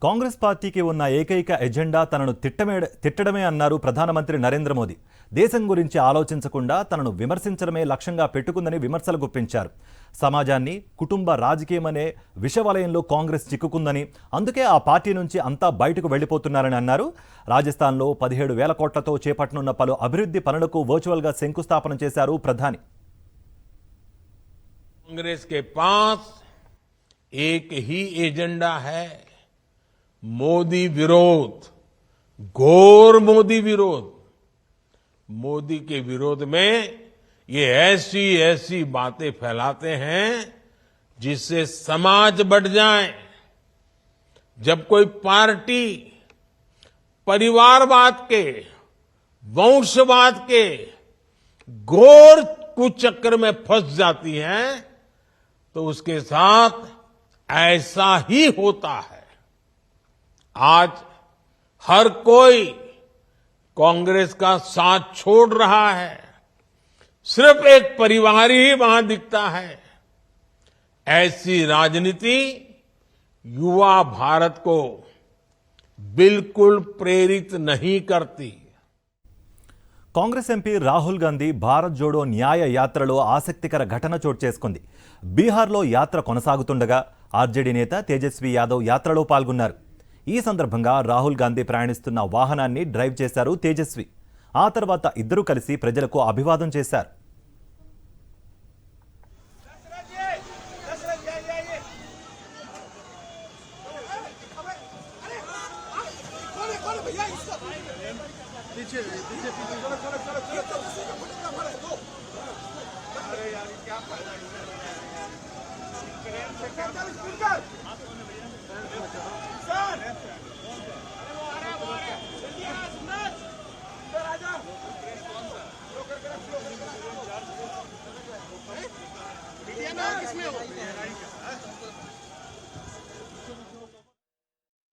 కాంగ్రెస్ పార్టీకి ఉన్న ఏకైక ఎజెండా తనను తిట్టడమే అన్నారు ప్రధానమంత్రి నరేంద్ర మోదీ. దేశం గురించి ఆలోచించకుండా తనను విమర్శించడమే లక్ష్యంగా పెట్టుకుందని విమర్శలు గుప్పించారు. సమాజాన్ని కుటుంబ రాజకీయం అనే విషవలయంలో కాంగ్రెస్ చిక్కుకుందని, అందుకే ఆ పార్టీ నుంచి అంతా బయటకు వెళ్లిపోతున్నారని అన్నారు. రాజస్థాన్లో 17,000 కోట్లతో చేపట్టనున్న పలు అభివృద్ధి పనులకు వర్చువల్గా శంకుస్థాపన చేశారు ప్రధాని. कांग्रेस के पास एक ही एजेंडा है, मोदी विरोध, घोर मोदी विरोध। मोदी के विरोध में ये ऐसी ऐसी बातें फैलाते हैं जिससे समाज बढ़ जाए। जब कोई पार्टी परिवारवाद के, वंशवाद के घोर कुचक्र में फंस जाती है तो उसके साथ ऐसा ही होता है। आज हर कोई कांग्रेस का साथ छोड़ रहा है, सिर्फ एक परिवार ही वहां दिखता है। ऐसी राजनीति युवा भारत को बिल्कुल प्रेरित नहीं करती। కాంగ్రెస్ ఎంపీ రాహుల్ గాంధీ భారత్ జోడో న్యాయ యాత్రలో ఆసక్తికర ఘటన చోటు చేసుకుంది. బీహార్లో యాత్ర కొనసాగుతుండగా ఆర్జేడీ నేత తేజస్వి యాదవ్ యాత్రలో పాల్గొన్నారు. ఈ సందర్భంగా రాహుల్ గాంధీ ప్రయాణిస్తున్న వాహనాన్ని డ్రైవ్ చేశారు తేజస్వి. ఆ తర్వాత ఇద్దరూ కలిసి ప్రజలకు అభివాదం చేశారు. किसमें हो